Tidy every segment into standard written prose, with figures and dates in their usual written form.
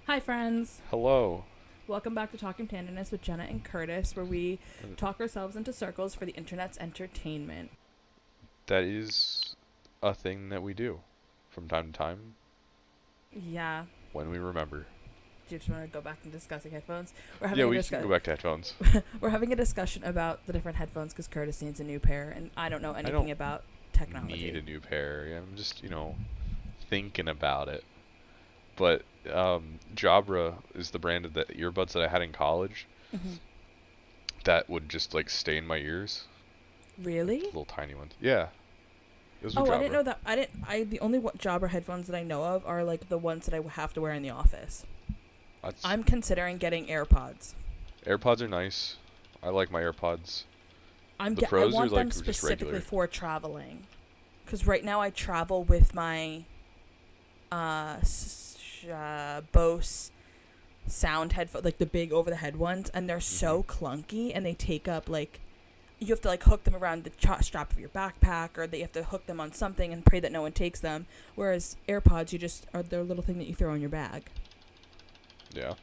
Hi, friends. Hello. Welcome back to Talking Tandemness with Jenna and Curtis, where we talk ourselves into circles for the internet's entertainment. That is a thing that we do from time to time Yeah. when we remember. Do you just want to go back and discussing headphones? We're Yeah, having a we can go back to headphones. we're having a discussion about the different headphones because Curtis needs a new pair, and I don't know I anything don't about need a technology. new pair. I'm just, thinking about it. But Jabra is the brand of the earbuds that I had in college Hmm. that would just like stay in my ears. Really? Little tiny ones. Yeah, those were Oh, I didn't Jabra. know that. I didn't. I the only Jabra headphones that I know of are like the ones that I have to wear in the office. That's I'm considering getting AirPods. AirPods are nice. I like my AirPods. The I Pros are want them like just specifically regular. for traveling, because right now I travel with my Bose sound headphone, like the big over the head ones, and they're Hmm. so clunky, and they take up like you have to like hook them around the strap of your backpack, or they have to hook them on something and pray that no one takes them. Whereas AirPods, you just are their little thing that you throw in your bag. Yeah.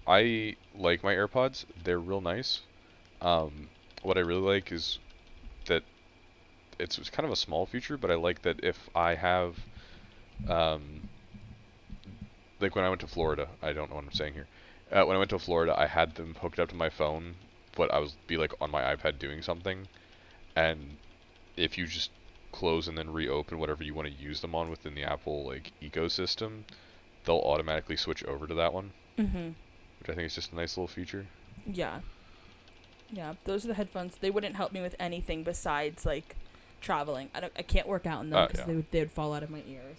I like my AirPods. They're real nice. What I really like is that it's kind of a small feature, but I like that if I have, um, like when I went to Florida, I don't know what I'm saying here. When I went to Florida, I had them hooked up to my phone, but I was be like on my iPad doing something, and if you just close and then reopen whatever you want to use them on within the Apple like ecosystem, they'll automatically switch over to that one, Mm-hmm. which I think is just a nice little feature. Yeah, yeah. Those are the headphones. They wouldn't help me with anything besides like traveling. I can't work out in them because Yeah, they would fall out of my ears.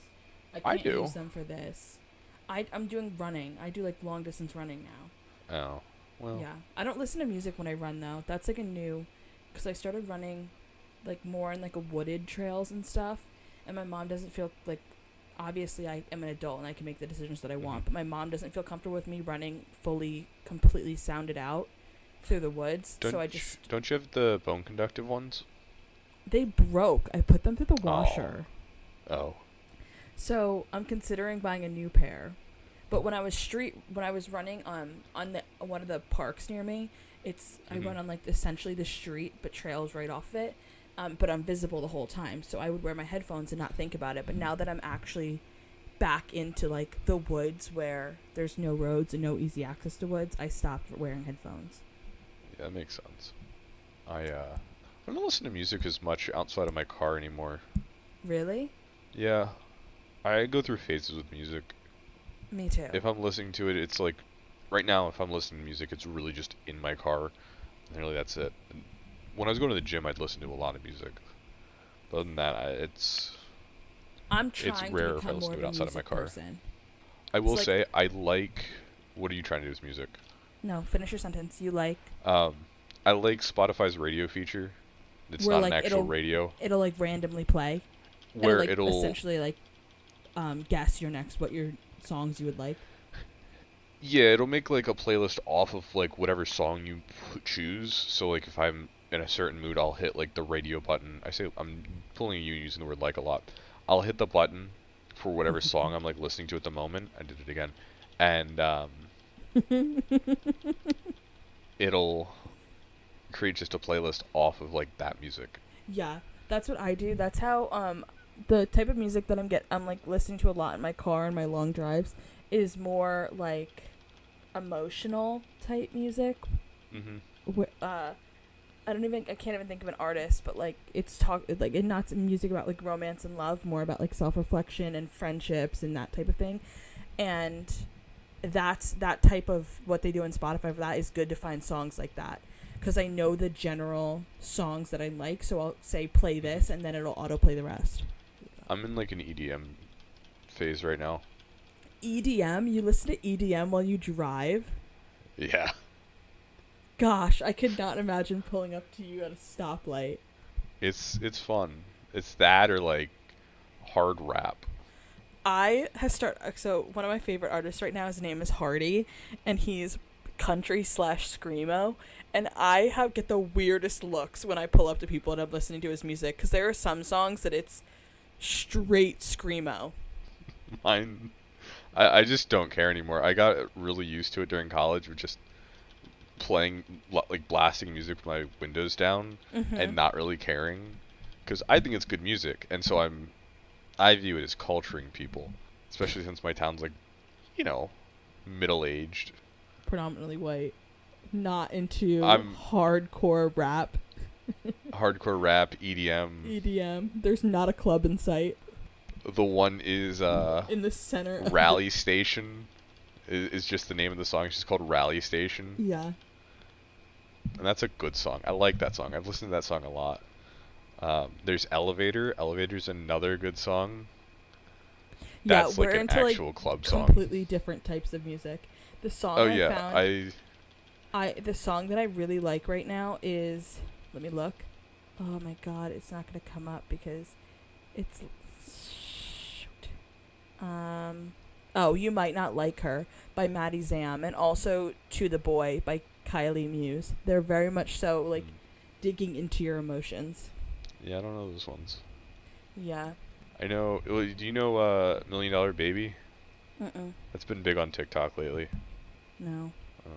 I I can't use do. them for this. I'm doing running. I do like long distance running now. Oh, well. Yeah. I don't listen to music when I run though. That's like a new, because I started running like more in like a wooded trails and stuff, and my mom doesn't feel like, obviously I am an adult and I can make the decisions that I Hmm. want, but my mom doesn't feel comfortable with me running fully completely sounded out through the woods. So Don't I you, just, don't you have the bone conductive ones? they broke. I put them through the Oh, washer. oh. So I'm considering buying a new pair. But when I was running on the one of the parks near me, I Hmm. run on like essentially the street, but trails right off of it. But I'm visible the whole time, so I would wear my headphones and not think about it. But now that I'm actually back into like the woods where there's no roads and no easy access to woods, I stopped wearing headphones. Yeah, that makes sense. I don't listen to music as much outside of my car anymore. Really? Yeah, I go through phases with music. Me too. If I'm listening to it, it's like right now. If I'm listening to music, it's really just in my car, and really that's it. And when I was going to the gym, I'd listen to a lot of music. But other than that, I'm it's trying to rare if I become listen more to of it a outside of my music car. person. I It's will like, say I like. What are you trying to do with music? no, finish your sentence. You like Um, I like Spotify's radio feature. It's where not an like actual radio it'll like randomly play. It'll where like it'll essentially like guess your next what your songs you would like. yeah, it'll make like a playlist off of like whatever song you choose. So like if I'm in a certain mood, I'll hit like the radio button. I say I'm pulling you using the word like a lot. I'll hit the button for whatever song I'm like listening to at the moment. I did it again, and it'll create just a playlist off of like that music. Yeah, that's what I do. That's how the type of music that I'm like listening to a lot in my car and my long drives is more like emotional type music. Mhm. I can't even think of an artist, but like it's not music about like romance and love, more about like self reflection and friendships and that type of thing. And that's that type of what they do in Spotify for that is good to find songs like that because I know the general songs that I like. So I'll say play Mhm. this, and then it'll autoplay the rest. I'm in like an EDM phase right now. EDM? You listen to EDM while you drive? Yeah. Gosh, I could not imagine pulling up to you at a stoplight. It's fun. It's that or like hard rap. So one of my favorite artists right now, his name is Hardy, and he's country slash screamo, and I have get the weirdest looks when I pull up to people and I'm listening to his music because there are some songs that it's straight screamo. Mine I just don't care anymore. I got really used to it during college with just playing, like blasting music with my windows down and Mhm. not really caring. Because I think it's good music, and so I view it as culturing people, especially since my town's like, you know, middle-aged. Predominantly white. Not into I'm hardcore rap, hardcore rap, EDM. EDM. There's not a club in sight The one is in the center of Rally Station is just the name of the song. It's just called Rally Station. Yeah. And that's a good song. I like that song. I've listened to that song a lot. There's Elevator. Elevator's another good song. Yeah, That's we're like an into like actual club song. completely different types of music. The song Oh I yeah, found the song that I really like right now is, let me look. Oh my god, it's not gonna come up because it's shoot. Oh, You Might Not Like Her by Maddie Zam, and also To the Boy by Kylie Muse. They're very much so like digging into your emotions. Yeah, I don't know those ones. Yeah. I know. Do you know Million Dollar Baby? Mm-mm. That's been big on TikTok lately. No. Oh.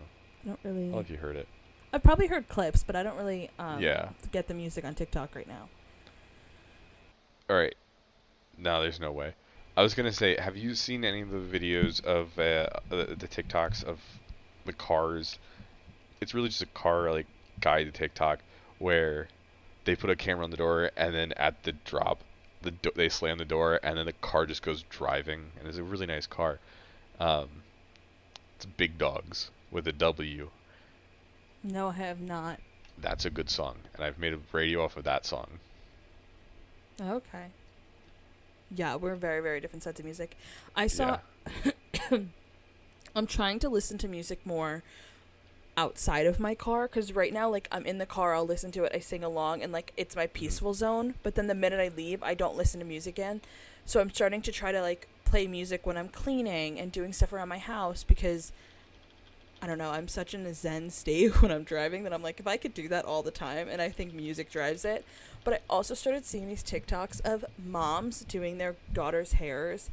I don't really. Well, if you heard it. I've probably heard clips, but I don't really Yeah. get the music on TikTok right now. All right. No, there's no way. I was gonna say, have you seen any of the videos of the TikToks of the cars? It's really just a car like guide to TikTok where they put a camera on the door and then at the drop, they slam the door and then the car just goes driving and it's a really nice car. Um, it's Big Dogs with a W. No, I have not. That's a good song, and I've made a radio off of that song. Okay. Yeah, we're very, very different sets of music. I saw. Yeah. I'm trying to listen to music more outside of my car because right now, like, I'm in the car, I'll listen to it, I sing along, and like it's my peaceful zone. But then the minute I leave, I don't listen to music again. So I'm starting to try to like play music when I'm cleaning and doing stuff around my house because I don't know, I'm such in a zen state when I'm driving that I'm like, if I could do that all the time, and I think music drives it. But I also started seeing these TikToks of moms doing their daughters' hairs,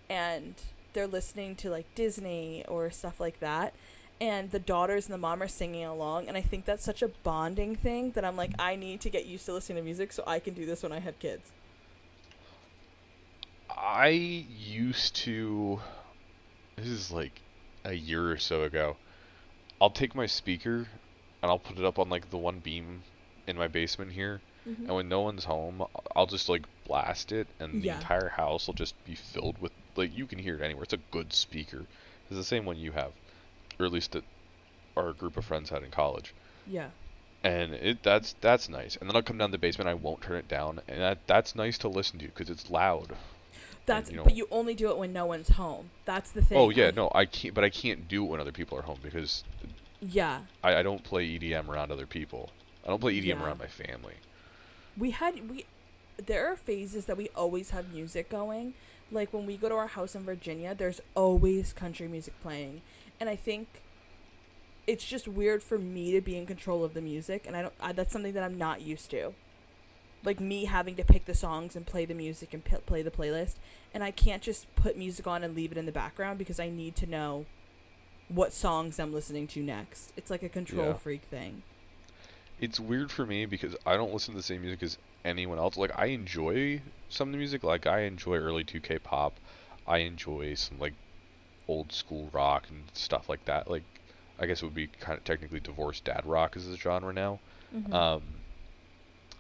and they're listening to like Disney or stuff like that. And the daughters and the mom are singing along, and I think that's such a bonding thing that I'm like, I need to get used to listening to music so I can do this when I have kids. I used to. This is like a year or so ago. I'll take my speaker and I'll put it up on like the one beam in my basement here, Mm-hmm. and when no one's home, I'll just like blast it, and the Yeah. entire house will just be filled with like you can hear it anywhere. It's a good speaker. It's the same one you have, or at least that our group of friends had in college. Yeah. And that's nice. And then I'll come down to the basement. I won't turn it down, and that's nice to listen to because it's loud. That's, And, you know, but you only do it when no one's home. That's the thing. oh yeah, no, I can't. But I can't do it when other people are home because Yeah. I don't play EDM around other people. I don't play EDM Yeah. around my family. There are phases that we always have music going. Like when we go to our house in Virginia, there's always country music playing. And I think it's just weird for me to be in control of the music, and that's something that I'm not used to. Like me having to pick the songs and play the music and play the playlist, and I can't just put music on and leave it in the background because I need to know what songs I'm listening to next. It's like a control Yeah. freak thing. It's weird for me because I don't listen to the same music as anyone else. Like I enjoy some of the music. Like I enjoy early 2K pop. I enjoy some like old school rock and stuff like that. Like I guess it would be kind of technically divorced dad rock as a genre now. Mm-hmm.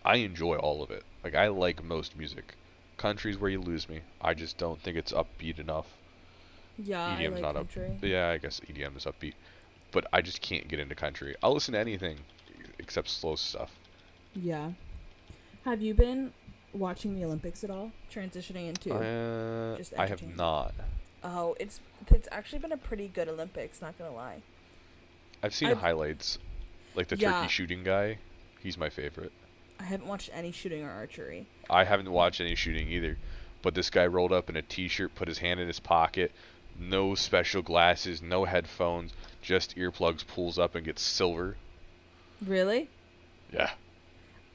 I enjoy all of it. Like I like most music. Country's where you lose me. I just don't think it's upbeat enough. Yeah, I EDM's like not country. Yeah, I guess EDM is upbeat, but I just can't get into country. I'll listen to anything except slow stuff. Yeah. Have you been watching the Olympics at all? Transitioning into just I have entertainment. not. Oh, it's actually been a pretty good Olympics, not gonna lie. I've seen I've- highlights, like the Yeah. turkey shooting guy. He's my favorite. I haven't watched any shooting or archery. I haven't watched any shooting either, but this guy rolled up in a t-shirt, put his hand in his pocket, no special glasses, no headphones, just earplugs, pulls up and gets silver. Really? Yeah.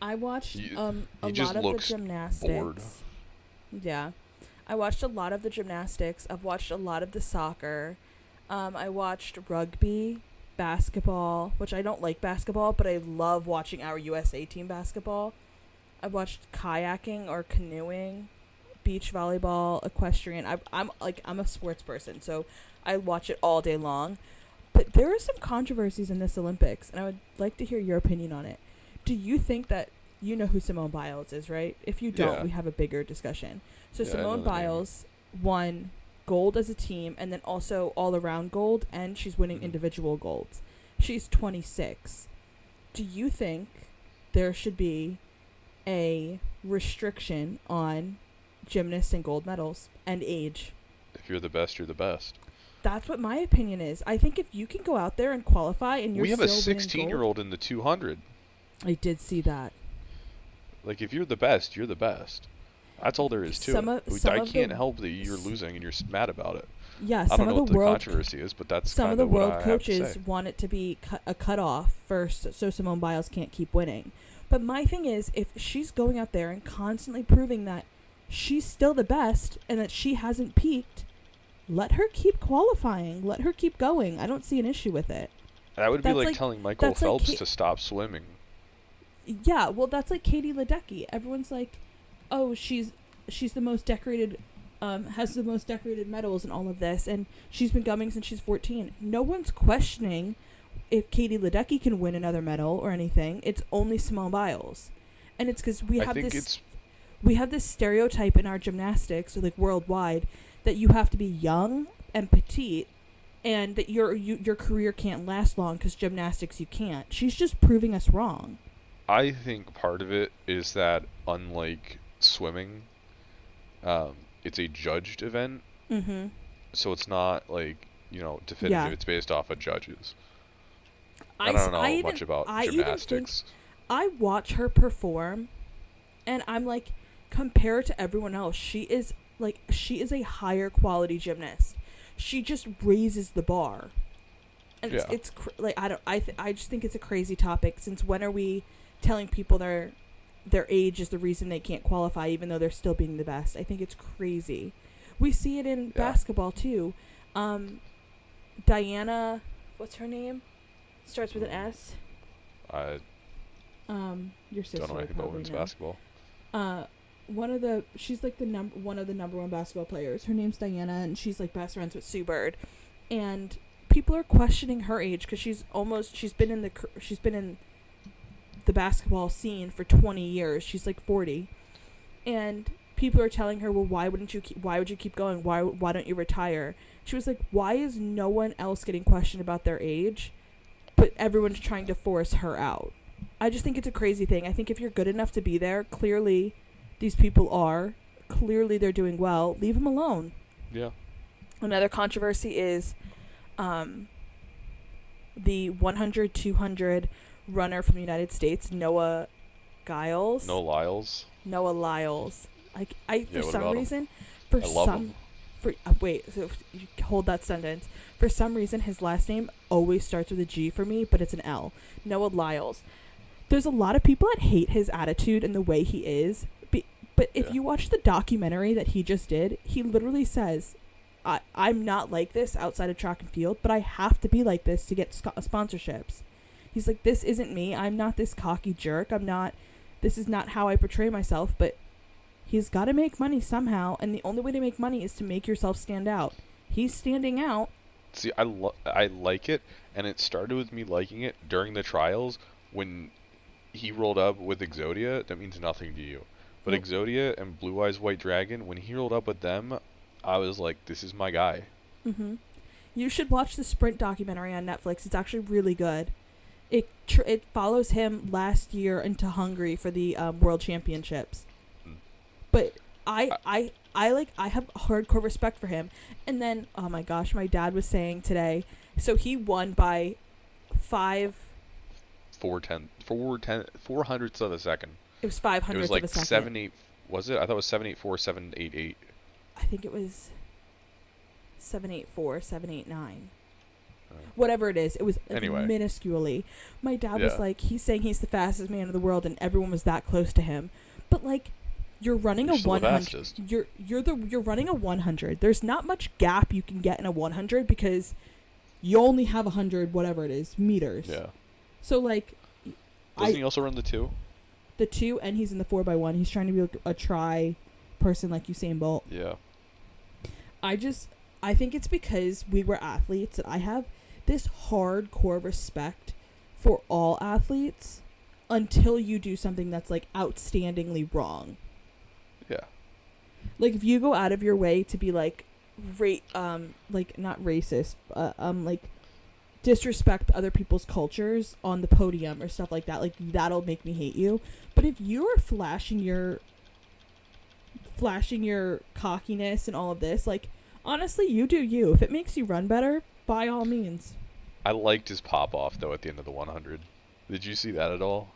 I watched He a just lot of the looks gymnastics. bored. Yeah. I watched a lot of the gymnastics. I've watched a lot of the soccer. I watched rugby, basketball, which I don't like basketball, but I love watching our USA team basketball. I've watched kayaking or canoeing, beach volleyball, equestrian. I'm a sports person, so I watch it all day long. But there are some controversies in this Olympics, and I would like to hear your opinion on it. Do you think that you know who Simone Biles is, right? If you don't, Yeah. we have a bigger discussion. So Yeah, I know Simone the name. Biles won gold as a team and then also all around gold, and she's winning Mhm. individual golds. She's 26. Do you think there should be a restriction on gymnasts and gold medals and age? If you're the best, you're the best. That's what my opinion is. I think if you can go out there and qualify and you're We have still a winning 16-year-old in the 200. gold, I did see that. Like, if you're the best, you're the best. That's all there is to Some it. of- some I of can't the- help that you're losing and you're mad about it. Yeah, I don't some know of what the the world controversy is, but that's some kind of the what world I have to coaches say. want it to be a cutoff first, so Simone Biles can't keep winning. But my thing is, if she's going out there and constantly proving that she's still the best and that she hasn't peaked, let her keep qualifying. Let her keep going. I don't see an issue with it. That would be That's like like- telling Michael that's like Phelps Ka- to stop swimming. Yeah, well, that's like Katie Ledecky. Everyone's like, oh, she's the most decorated, has the most decorated medals and all of this, and she's been coming since she's 14. No one's questioning if Katie Ledecky can win another medal or anything. It's only Simone Biles, and it's because we I have think this stereotype in our gymnastics, like worldwide, that you have to be young and petite, and that your career can't last long because gymnastics you can't. She's just proving us wrong. I think part of it is that, unlike swimming, it's a judged event, Mm-hmm. so it's not like, definitive. Yeah. It's based off of judges. I don't know much about gymnastics. I watch her perform, and I'm like, compared to everyone else, she is a higher quality gymnast. She just raises the bar, and Yeah. I just think it's a crazy topic. Since when are we telling people their age is the reason they can't qualify, even though they're still being the best? I think it's crazy. We see it in basketball too. Diana, what's her name? Starts with an S. I Your sister don't know would anything about probably women's know. basketball. She's like one of the number one basketball players. Her name's Diana, and she's like best friends with Sue Bird, and people are questioning her age because she's been in the basketball scene for 20 years. She's like 40, and people are telling her, well, why would you keep going? Why don't you retire? She was like, why is no one else getting questioned about their age, but everyone's trying to force her out? I just think it's a crazy thing. I think if you're good enough to be there, clearly these people are. Clearly they're doing well. Leave them alone. Yeah. Another controversy is the 100, 200 runner from the United States, Noah Lyles. No Lyles. Noah Lyles. For what some about him? reason, I love him. so you hold that sentence. For some reason, his last name always starts with a G for me, but it's an L. Noah Lyles. There's a lot of people that hate his attitude and the way he is. But if Yeah. you watch the documentary that he just did, he literally says, I'm not like this outside of track and field, but I have to be like this to get sponsorships. He's like, this isn't me. I'm not this cocky jerk. This is not how I portray myself, but he's got to make money somehow, and the only way to make money is to make yourself stand out. He's standing out. See, I like it, and it started with me liking it during the trials when he rolled up with Exodia. That means nothing to you. But Nope. Exodia and Blue Eyes White Dragon, when he rolled up with them, I was like, this is my guy. Mm-hmm. You should watch the Sprint documentary on Netflix. It's actually really good. It follows him last year into Hungary for the World Championships. Mm. But I have hardcore respect for him. And then, oh my gosh, my dad was saying today, so he won by 4 hundredths of a second. It was 5 It hundredths was like of a second. 7-8. Was it? I thought it was 7-8-4, 7-8-8. I think it was 784, 789. Uh, Whatever it is, it was Anyway. minusculely. My dad was Yeah. like, he's saying he's the fastest man in the world, and everyone was that close to him. But like, You're running You're a still the 100. fastest. You're running a 100. There's not much gap you can get in a 100 because you only have 100 whatever it is meters. Yeah. So like Doesn't he also run the 2? the 2 and he's in the 4x1. He's trying to be like a try person like Usain Bolt. Yeah. I think it's because we were athletes that I have this hardcore respect for all athletes until you do something that's like outstandingly wrong. Yeah. Like if you go out of your way to be like like not racist, like disrespect other people's cultures on the podium or stuff like that, like that'll make me hate you. But if you're flashing your cockiness and all of this, like honestly, you do you. If it makes you run better, by all means. I liked his pop off though at the end of the 100. Did you see that at all?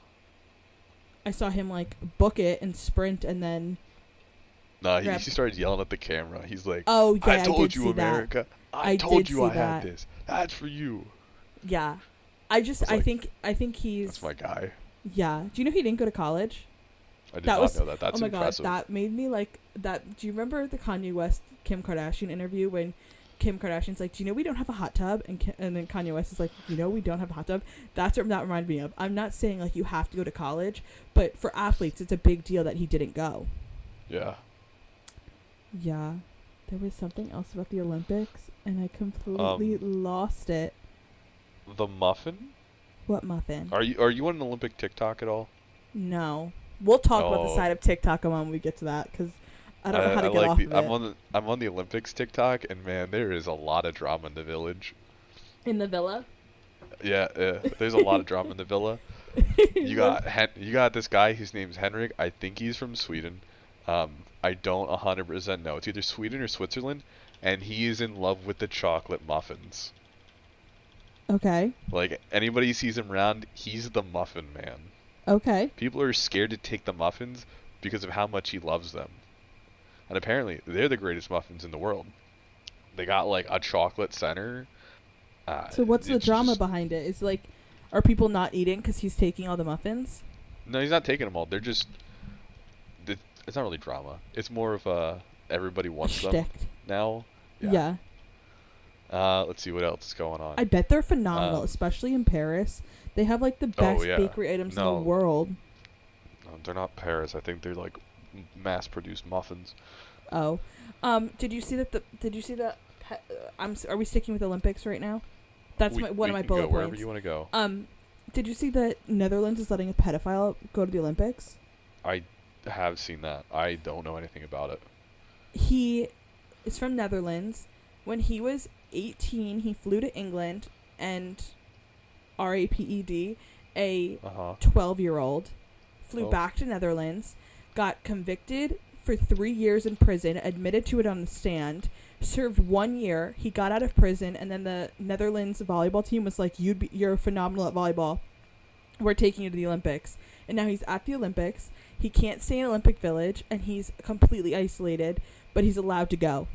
I saw him like book it and sprint and then Nah, grab- he started yelling at the camera. He's like, oh yeah, I told did you, see America. that. I told did you see I that. had this. That's for you. Yeah. I like, think he's That's my guy. yeah. Do you know he didn't go to college? I did That not was- know that. That's oh my impressive. god, that made me like that. Do you remember the Kanye West Kim Kardashian interview when Kim Kardashian's like, "Do you know we don't have a hot tub?" And then Kanye West is like, "You know we don't have a hot tub." That's what that reminded me of. I'm not saying like you have to go to college, but for athletes, it's a big deal that he didn't go. Yeah. Yeah, there was something else about the Olympics, and I completely lost it. The muffin? What muffin? Are you on an Olympic TikTok at all? No, we'll talk about the Oh. side of TikTok when we get to that because I don't know how to get off of it. I'm on the Olympics TikTok, and man, there is a lot of drama in the village. In the villa. Yeah, there's a lot of drama in the villa. You got this guy. His name's Henrik. I think he's from Sweden. I don't 100% know. It's either Sweden or Switzerland, and he is in love with the chocolate muffins. Okay. Like anybody sees him around, he's the muffin man. Okay. People are scared to take the muffins because of how much he loves them. And apparently, they're the greatest muffins in the world. They got like a chocolate center. So what's the it's drama just- behind it? Is like, are people not eating because he's taking all the muffins? No, he's not taking them all. They're just. It's not really drama. It's more of everybody wants them Shtick. now. Yeah. Let's see what else is going on. I bet they're phenomenal, Um, especially in Paris. They have like the best yeah. bakery items in No. the world. No, they're not Paris. I think they're like mass-produced muffins. Oh, did you see that? Are we sticking with Olympics right now? That's one of my can bullet go wherever points. you want to go. Did you see that Netherlands is letting a pedophile go to the Olympics? I have seen that. I don't know anything about it. He is from Netherlands. When he was 18, he flew to England and raped a Uh-huh. 12-year-old, flew Oh. back to Netherlands, got convicted for 3 years in prison, admitted to it on the stand, served 1 year. He got out of prison, and then the Netherlands volleyball team was like, "You're phenomenal at volleyball. We're taking you to the Olympics." And now he's at the Olympics. He can't stay in Olympic Village, and he's completely isolated, but he's allowed to go.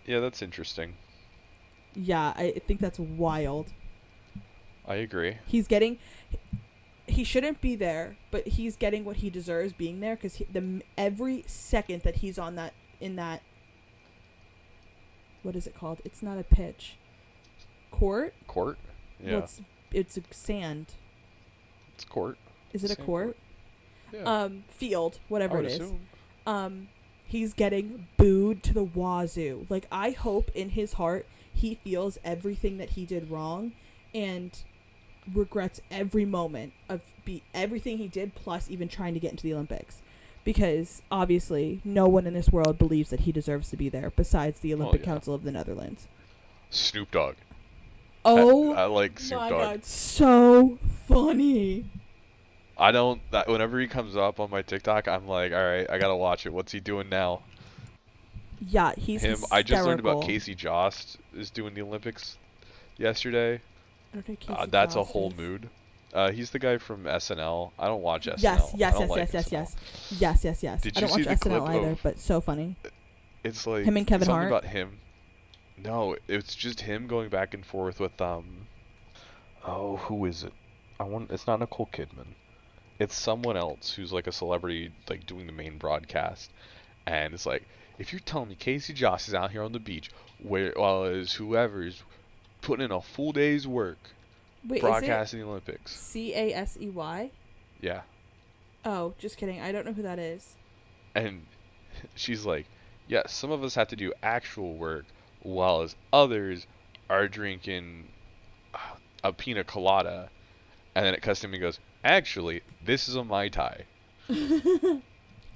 Yeah, that's interesting. Yeah, I think that's wild. I agree. He shouldn't be there, but he's getting what he deserves being there because every second that he's on in that, what is it called? It's not a pitch. Court? Court? Yeah. Well, it's a sand. It's court. Is it a Sand court? Yeah. Field, whatever I would it is. assume. He's getting booed to the wazoo. Like, I hope in his heart he feels everything that he did wrong and regrets every moment of everything he did, plus even trying to get into the Olympics. Because, obviously, no one in this world believes that he deserves to be there besides the Olympic yeah. Council of the Netherlands. Snoop Dogg. Oh, I like Snoop my Dogg. God. So funny. I don't. Whenever he comes up on my TikTok, I'm like, all right, I gotta watch it. What's he doing now? Yeah, he's Him. hysterical. I just learned about Casey Jost is doing the Olympics yesterday. I don't know who Casey That's a Jost whole is. mood. He's the guy from SNL. I don't watch SNL. Yes, I yes, don't yes, like yes, yes, SNL. yes. Did I don't you see watch the SNL clip either, of- but so funny. It's like Him and Kevin something Hart? about him. No, it's just him going back and forth with Oh, who is it? It's not Nicole Kidman. it's someone else who's like a celebrity, like doing the main broadcast, and it's like, if you're telling me Casey Joss is out here on the beach, where while is whoever's putting in a full day's work Wait, is it broadcasting the Olympics, Casey? yeah, Oh, just kidding. I don't know who that is. and she's like, yes, some of us have to do actual work, while as others are drinking a pina colada, and then it cuts to me and goes, actually, this is a Mai Tai.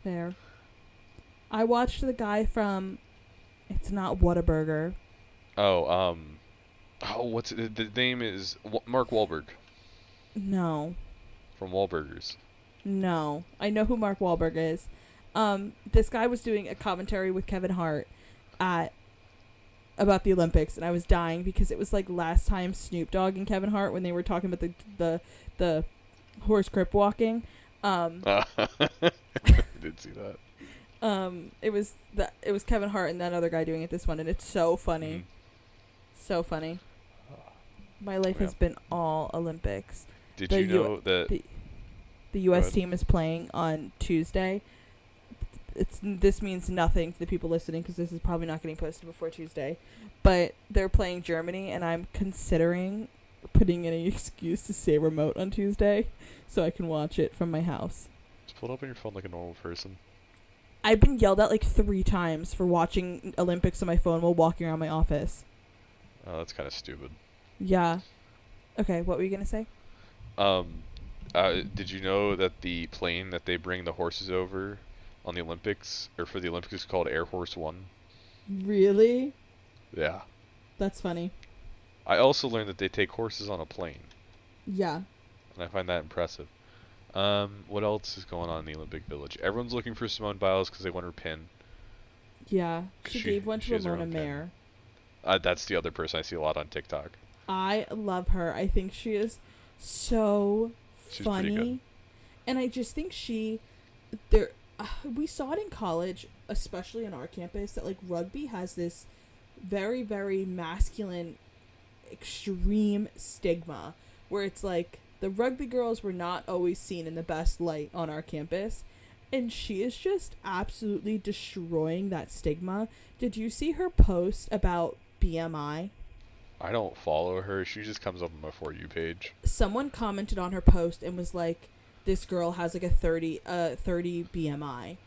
There. I watched the guy from. It's not Whataburger. Oh, what's it? The name is Mark Wahlberg No. from Wahlburgers. No. I know who Mark Wahlberg is. This guy was doing a commentary with Kevin Hart at about the Olympics, and I was dying because it was like last time Snoop Dogg and Kevin Hart when they were talking about the horse crip walking. I did see that. It was Kevin Hart and that other guy doing it this one, and it's so funny. Mhm. So funny. My life Yeah. has been all Olympics. Did The you know that? The U.S. ahead. team is playing on Tuesday. This means nothing to the people listening because this is probably not getting posted before Tuesday. But they're playing Germany, and I'm considering putting in an excuse to stay remote on Tuesday so I can watch it from my house. Just pull it up on your phone like a normal person. I've been yelled at like 3 times for watching Olympics on my phone while walking around my office. Oh, that's kind of stupid. Yeah. Okay, what were you going to say? Did you know that the plane that they bring the horses over on the Olympics, or for the Olympics, is called Air Force One? Really? Yeah. That's funny. I also learned that they take horses on a plane, Yeah. and I find that impressive. What else is going on in the Olympic Village? Everyone's looking for Simone Biles because they want her pin. Yeah. She gave one she to has her Ramona own pin. Mayer. That's the other person I see a lot on TikTok. I love her. I think she is so She's pretty good. funny. And I just think we saw it in college, especially on our campus, that like rugby has this very, very masculine, extreme stigma where it's like the rugby girls were not always seen in the best light on our campus. And she is just absolutely destroying that stigma. Did you see her post about BMI? I don't follow her. She just comes up on my For You page. Someone commented on her post and was like, this girl has like a 30 BMI.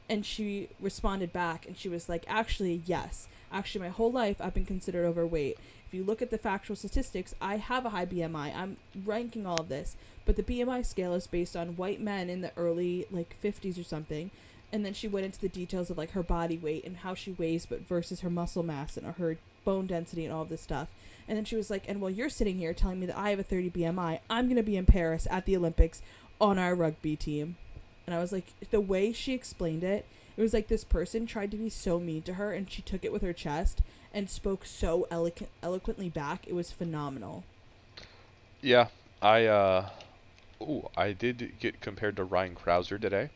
And she responded back and she was like, actually, yes. Actually, my whole life I've been considered overweight. If you look at the factual statistics, I have a high BMI. I'm ranking all of this. But the BMI scale is based on white men in the early like 50s or something. And then she went into the details of like her body weight and how she weighs but versus her muscle mass and her bone density and all of this stuff. And then she was like, and while you're sitting here telling me that I have a 30 BMI, I'm going to be in Paris at the Olympics on our rugby team. And I was like, the way she explained it, it was like this person tried to be so mean to her and she took it with her chest and spoke so eloquently back. It was phenomenal. Yeah, I did get compared to Ryan Krauser today.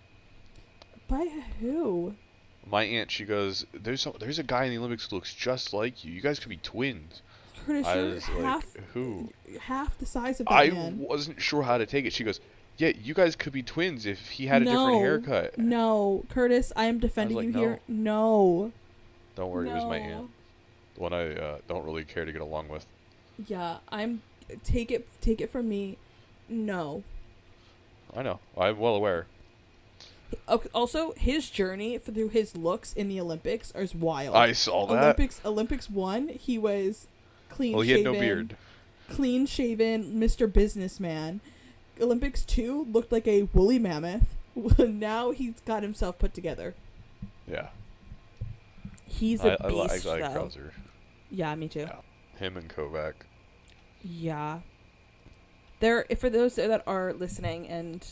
By who? My aunt, she goes, there's a guy in the Olympics who looks just like you. You guys could be twins. Curtis, I you're was like, who? half the size of that I man. wasn't sure how to take it. She goes, yeah, you guys could be twins if he had a different haircut. No, Curtis, I am defending you here. No. Don't worry, it was my aunt. The one I don't really care to get along with. Yeah, take it from me. No. I know. I'm well aware. Okay, also, his journey through his looks in the Olympics is wild. I saw that. Olympics 1, he was clean shaven. Well, he had no beard. Clean shaven, Mr. Businessman. Olympics 2 looked like a woolly mammoth. Now he's got himself put together. Yeah. He's a I beast, like though. Krauser. Yeah, me too. Yeah. Him and Kovac. Yeah. For those that are listening and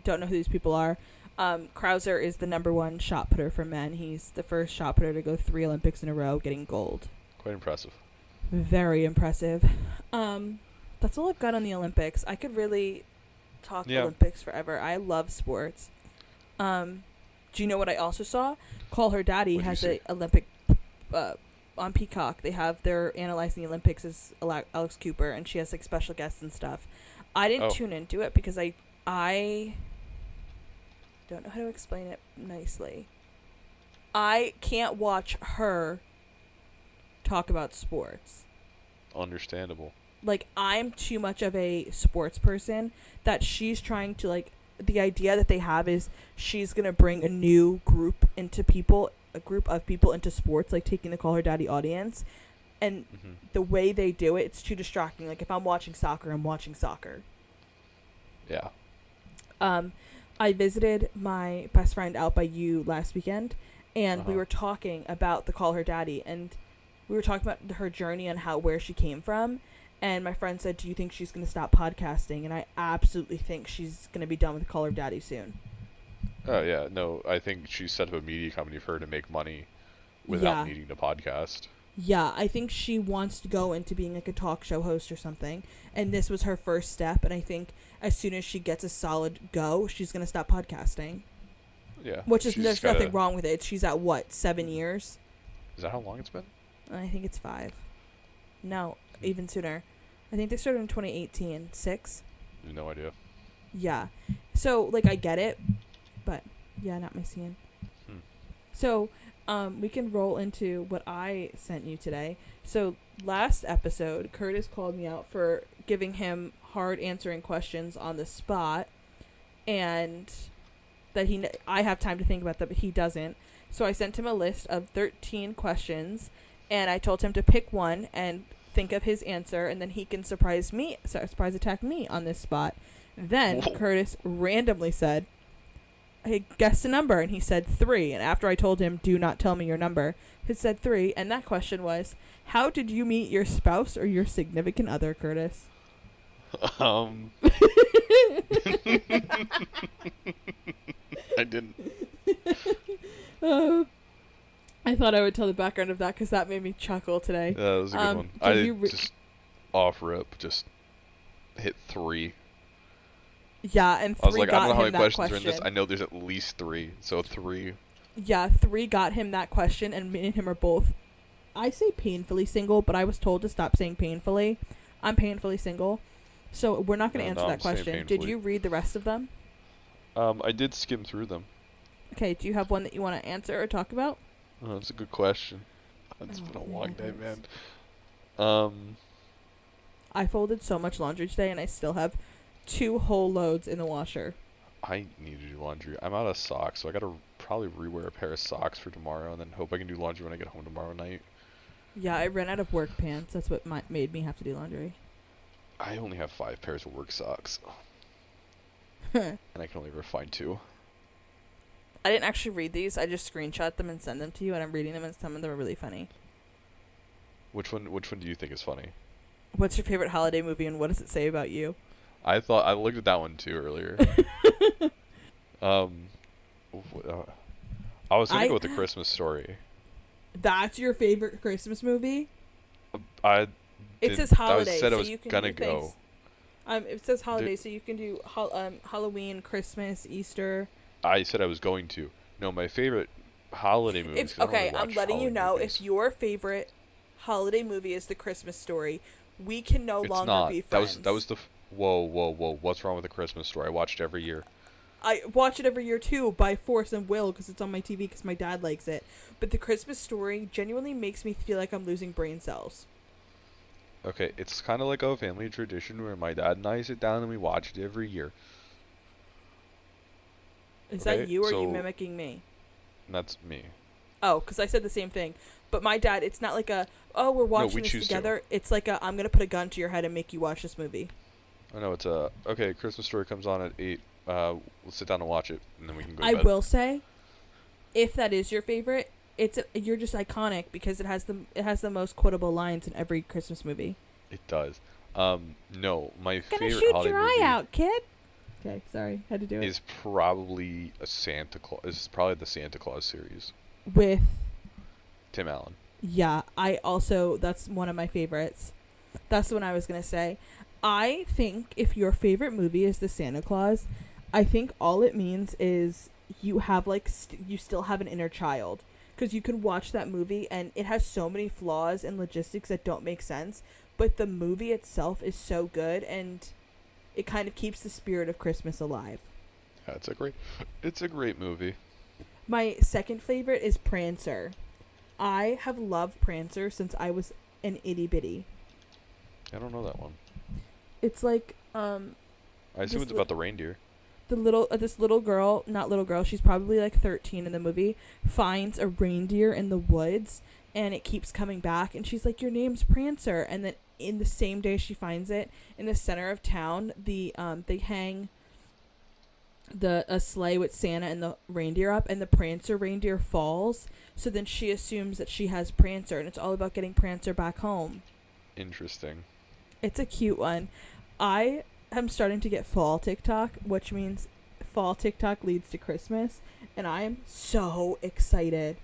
don't know who these people are, Krauser is the #1 shot putter for men. He's the first shot putter to go 3 Olympics in a row, getting gold. Quite impressive. Very impressive. That's all I've got on the Olympics. I could really talk Olympics forever. I love sports. Do you know what I also saw? Call Her Daddy has a Olympic on Peacock. They're analyzing the Olympics as Alex Cooper, and she has like special guests and stuff. I didn't tune into it because I I don't know how to explain it nicely. I can't watch her talk about sports. Understandable. Like, I'm too much of a sports person that she's trying to, like, the idea that they have is she's going to bring a new group of people into sports, like taking the Call Her Daddy audience. And Hmm. the way they do it, it's too distracting. Like, if I'm watching soccer, I'm watching soccer. Yeah. I visited my best friend out by you last weekend, and we Uh-huh. were talking about the Call Her Daddy, and we were talking about her journey and where she came from. And my friend said, "Do you think she's going to stop podcasting?" And I absolutely think she's going to be done with Call Her Daddy soon. Oh yeah. No, I think she set up a media company for her to make money without Yeah. needing to podcast. Yeah, I think she wants to go into being like a talk show host or something. And this was her first step. And I think as soon as she gets a solid go, she's going to stop podcasting. Yeah. Which is, She's there's gotta- nothing wrong with it. She's at what, 7 years? Is that how long it's been? I think it's 5. No, even sooner. I think they started in 2018. 6? No idea. Yeah. So, like, I get it. But, yeah, not my scene. Hmm. So, we can roll into what I sent you today. So, last episode, Curtis called me out for giving him hard answering questions on the spot. And that I have time to think about that, but he doesn't. So I sent him a list of 13 questions, and I told him to pick one and think of his answer, and then he can surprise attack me on this spot. Then Whoa. Curtis randomly said, "Hey, guess a number," and he said 3. And after I told him, "Do not tell me your number," he said 3. And that question was, "How did you meet your spouse or your significant other, Curtis?" I didn't. I thought I would tell the background of that because that made me chuckle today. That was a good one. did I you just off rip just hit 3. Yeah, and 3 I was like, I got don't know how him many that questions are in this. question. I know there's at least 3, so 3. Yeah, 3 got him that question, and me and him are both, I say painfully single, but I was told to stop saying painfully. I'm painfully single. So we're not going to answer No, that I'm saying question. Did painfully. you read the rest of them? I did skim through them. Okay, do you have one that you want to answer or talk about? Oh, that's a good question. It's Oh, been a yeah, long it day, is. man. I folded so much laundry today, and I still have 2 whole loads in the washer. I need to do laundry. I'm out of socks, so I gotta probably rewear a pair of socks for tomorrow, and then hope I can do laundry when I get home tomorrow night. Yeah, I ran out of work pants. That's what made me have to do laundry. I only have 5 pairs of work socks, I and I can only ever find 2. didn't actually read these. I just screenshot them and send them to you, and I'm reading them, and some of them are really funny. Which one do you think is funny? What's your favorite holiday movie, and what does it say about you? I looked at that one too earlier. I was gonna go with The Christmas Story. That's your favorite Christmas movie? I It says I holiday, said I so was you can gonna do go. things. It says holiday, so you can do Halloween, Christmas, Easter. I said I was going to. No, my favorite holiday movie. If okay, I'm letting you know if your favorite holiday movie is The Christmas Story, we can no It's longer not. be friends. That was the. Whoa! What's wrong with The Christmas Story? I watched it every year. I watch it every year too, by force and will, because it's on my TV because my dad likes it. But The Christmas Story genuinely makes me feel like I'm losing brain cells. Okay, it's kind of like a family tradition where my dad and I sit down and we watch it every year. Is Okay, that you or are you so- mimicking me? And that's me. Oh, because I said the same thing. But my dad, it's not like we're watching we this choose to. together. It's like I'm going to put a gun to your head and make you watch this movie. I know it's okay. Christmas Story comes on at 8. We'll sit down and watch it, and then we can go to I bed. will say, if that is your favorite, you're just iconic because it has the most quotable lines in every Christmas movie. It does. No, my Gonna favorite shoot holiday your eye movie out, kid. Okay, sorry, had to do it. is probably Santa Claus. Is probably the Santa Claus series. With Tim Allen. yeah, that's one of my favorites. That's the one I was gonna say. I think if your favorite movie is the Santa Claus, I think all it means is you have you still have an inner child, because you can watch that movie and it has so many flaws and logistics that don't make sense, but the movie itself is so good, and it kind of keeps the spirit of Christmas alive. Yeah, it's a great movie. My second favorite is Prancer. I have loved Prancer since I was an itty bitty. I don't know that one. It's like I assume it's about the reindeer. this little girl, not little girl, she's probably like 13 in the movie, finds a reindeer in the woods, and it keeps coming back, and she's like, your name's Prancer. And then in the same day she finds it, in the center of town, they hang a sleigh with Santa and the reindeer up, and the Prancer reindeer falls, so then she assumes that she has Prancer, and it's all about getting Prancer back home. Interesting. It's a cute one. I am starting to get fall TikTok, which means fall TikTok leads to Christmas, and I am so excited.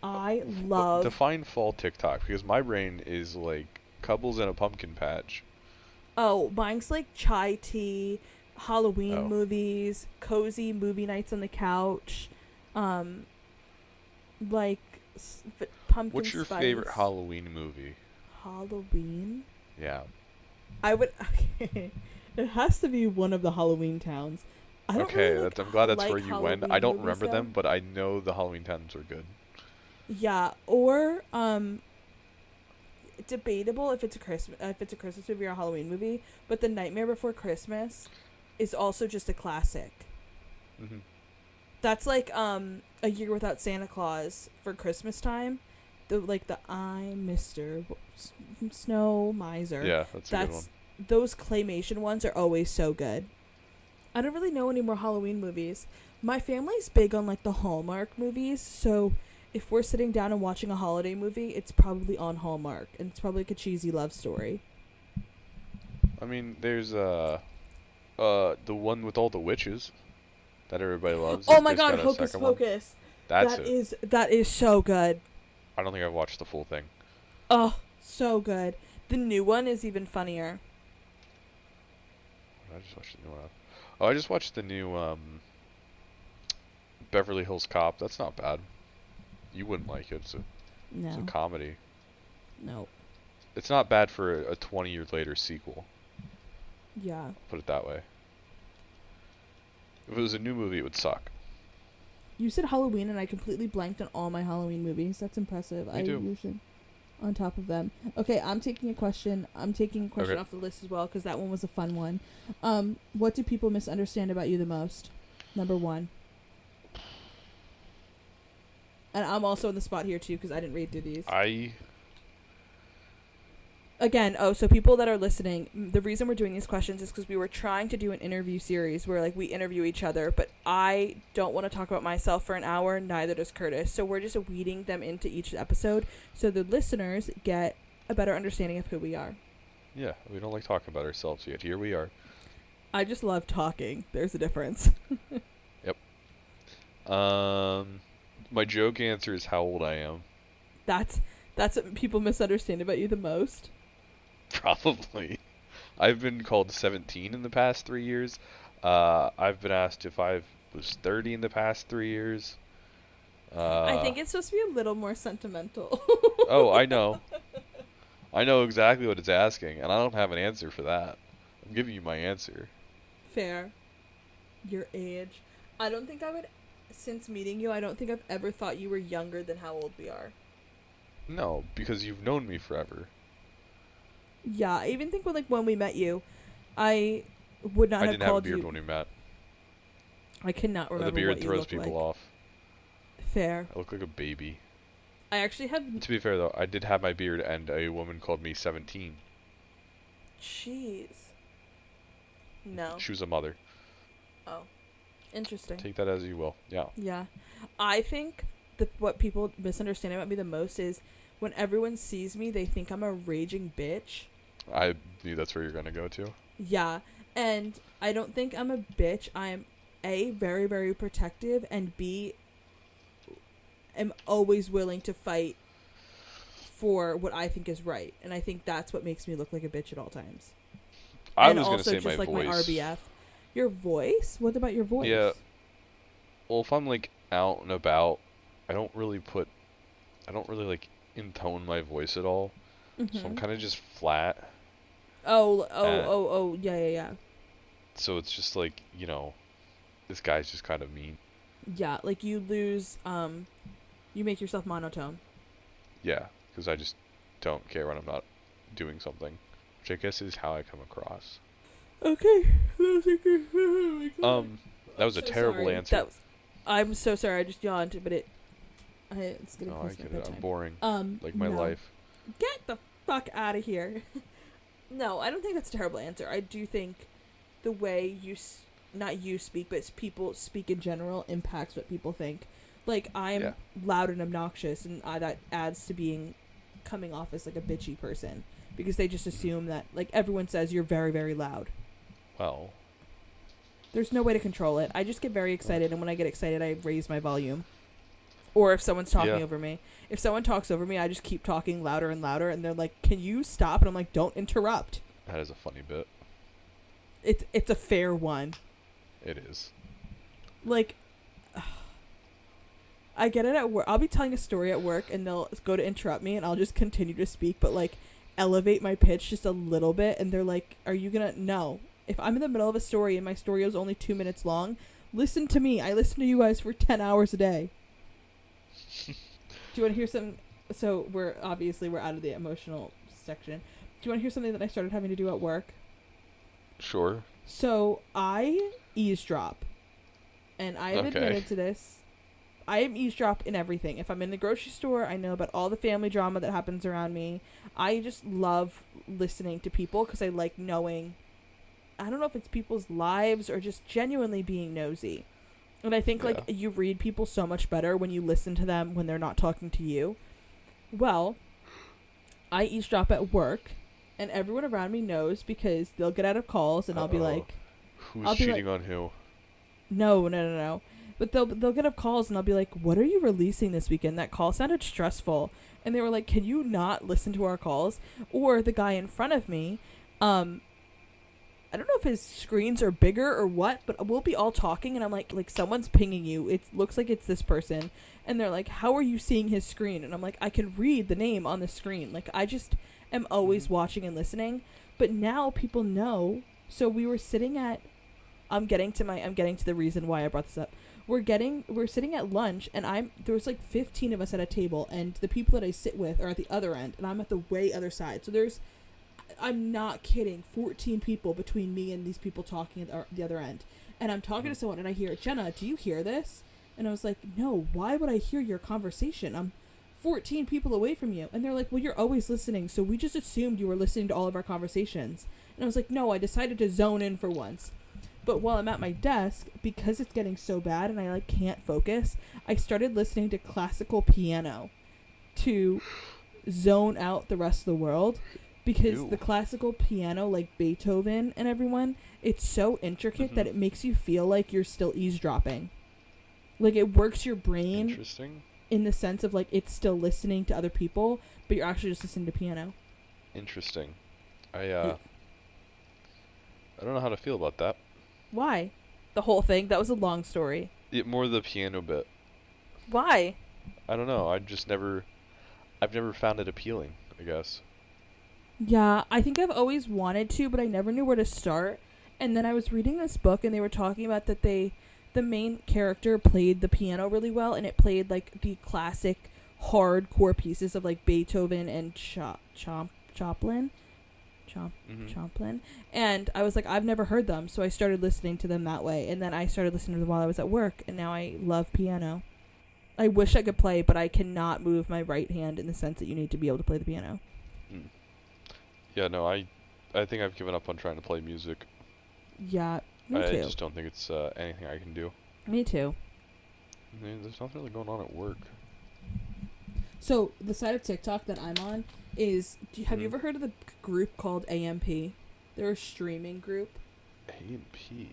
I love... Define fall TikTok, because my brain is like couples in a pumpkin patch. Oh, mine's like chai tea, Halloween movies, cozy movie nights on the couch, like pumpkin What's your spice. favorite Halloween movie? Halloween? Yeah. I would... Okay. It has to be one of the Halloween towns. I don't Okay, really I'm glad that's like where you Halloween went. I don't movies, remember though. them, but I know the Halloween towns are good. Yeah, or debatable if it's a Christmas movie or a Halloween movie, but The Nightmare Before Christmas is also just a classic. Mm-hmm. That's like A Year Without Santa Claus for Christmas time. The I'm Mr. Snow Miser. Yeah, that's a good one. Those claymation ones are always so good. I don't really know any more Halloween movies. My family's big on like the Hallmark movies, so if we're sitting down and watching a holiday movie, it's probably on Hallmark, and it's probably like a cheesy love story. I mean, there's the one with all the witches that everybody loves. Oh my There's god, got a Hocus second one. Pocus. That's That it. is so good. I don't think I've watched the full thing. Oh, so good. The new one is even funnier. I just watched the new one. Oh, I just watched the new Beverly Hills Cop. That's not bad. You wouldn't like it. It's a No. comedy. No. It's not bad for a 20 years later sequel. Yeah. Put it that way. If it was a new movie, it would suck. You said Halloween, and I completely blanked on all my Halloween movies. That's impressive. Me too. Usually on top of them. Okay, I'm taking a question. Okay. Off the list as well, because that one was a fun one. What do people misunderstand about you the most? Number one. And I'm also on the spot here too, because I didn't read through these. Again, so people that are listening, the reason we're doing these questions is because we were trying to do an interview series where like we interview each other, but I don't want to talk about myself for an hour, neither does Curtis. So we're just weeding them into each episode so the listeners get a better understanding of who we are. Yeah, we don't like talking about ourselves yet. Here we are. I just love talking. There's a difference. Yep. My joke answer is how old I am. That's what people misunderstand about you the most. Probably. I've been called 17 in the past 3 years. I've been asked if I was 30 in the past 3 years. I think it's supposed to be a little more sentimental. Oh, I know. I know exactly what it's asking, and I don't have an answer for that. I'm giving you my answer. Fair. Your age. I don't think I would, since meeting you, I don't think I've ever thought you were younger than how old we are. No, because you've known me forever. Yeah, I even think when we met you, I would not I have didn't have a called beard you. when we met. I cannot remember The beard what you throws look people like. off. Fair. I look like a baby. I actually have... To be fair, though, I did have my beard, and a woman called me 17. Jeez. No. She was a mother. Oh. Interesting. Take that as you will. Yeah. Yeah. I think what people misunderstand about me the most is when everyone sees me, they think I'm a raging bitch. I knew that's where you're going to go to. Yeah. And I don't think I'm a bitch. I'm A, very, very protective, and B, am always willing to fight for what I think is right. And I think that's what makes me look like a bitch at all times. I and was going to also say just my like voice. my RBF. Your voice? What about your voice? Yeah. Well, if I'm like out and about, I don't really like intone my voice at all. Mm-hmm. So I'm kind of just flat. Oh, yeah. so it's just like, this guy's just kind of mean. Yeah, like you lose, you make yourself monotone. Yeah, because I just don't care when I'm not doing something, which I guess is how I come across. Okay. Oh my God. That was a So terrible sorry. answer. I'm so sorry. I just yawned, but it's getting No, I close to get my it. I'm bedtime. boring. Like my No. life. Get the fuck out of here. No, I don't think that's a terrible answer. I do think the way not you speak, but people speak in general impacts what people think. Like, I'm Yeah. loud and obnoxious, and that adds to coming off as, like, a bitchy person. Because they just assume that, like, everyone says you're very, very loud. Well, There's no way to control it. I just get very excited, and when I get excited, I raise my volume. Or if someone's talking Yeah. over me. If someone talks over me, I just keep talking louder and louder, and they're like, can you stop? And I'm like, don't interrupt. that is a funny bit. It's a fair one. It is. Like, I get it at work. I'll be telling a story at work, and they'll go to interrupt me, and I'll just continue to speak, but, like, elevate my pitch just a little bit, and they're like, are you gonna... No. If I'm in the middle of a story, and my story is only 2 minutes long, listen to me. I listen to you guys for 10 hours a day. Do you want to hear some... So, we're out of the emotional section. Do you want to hear something that I started having to do at work? Sure. So, I eavesdrop. And I have admitted to this. I am eavesdrop in everything. If I'm in the grocery store, I know about all the family drama that happens around me. I just love listening to people because I like knowing... I don't know if it's people's lives or just genuinely being nosy. And I think, like, you read people so much better when you listen to them when they're not talking to you. Well, I eavesdrop at work, and everyone around me knows because they'll get out of calls, and I'll be like... Who's cheating on who? No. But they'll get up calls, and I'll be like, what are you releasing this weekend? That call sounded stressful. And they were like, can you not listen to our calls? Or the guy in front of me, I don't know if his screens are bigger or what, but we'll be all talking, and I'm like someone's pinging you. It looks like it's this person. And they're like, how are you seeing his screen? And I'm like, I can read the name on the screen. Like, I just am always watching and listening. But now people know. So we were sitting at... I'm getting to the reason why I brought this up. We're sitting at lunch, and there was like 15 of us at a table, and the people that I sit with are at the other end, and I'm at the way other side. So I'm not kidding, 14 people between me and these people talking at the other end. And I'm talking to someone, and I hear, Jenna, do you hear this? And I was like, no, why would I hear your conversation? I'm 14 people away from you. And they're like, well, you're always listening, so we just assumed you were listening to all of our conversations. And I was like, no, I decided to zone in for once. But while I'm at my desk, because it's getting so bad and I, like, can't focus, I started listening to classical piano to zone out the rest of the world. Because the classical piano, like Beethoven and everyone, it's so intricate that it makes you feel like you're still eavesdropping. Like, it works your brain in the sense of, like, it's still listening to other people, but you're actually just listening to piano. Interesting. I don't know how to feel about that. Why? The whole thing? That was a long story. More the piano bit. Why? I don't know. I've never found it appealing, I guess. Yeah, I think I've always wanted to, but I never knew where to start. And then I was reading this book, and they were talking about that the main character played the piano really well, and it played, like, the classic hardcore pieces of, like, Beethoven and Chopin. And I was like, I've never heard them, so I started listening to them that way. And then I started listening to them while I was at work, and now I love piano. I wish I could play, but I cannot move my right hand in the sense that you need to be able to play the piano. Yeah, no, I think I've given up on trying to play music. Yeah, me too. I just don't think it's anything I can do. Me too. I mean, there's nothing really going on at work. So, the side of TikTok that I'm on is... Have you ever heard of the group called AMP? They're a streaming group. AMP?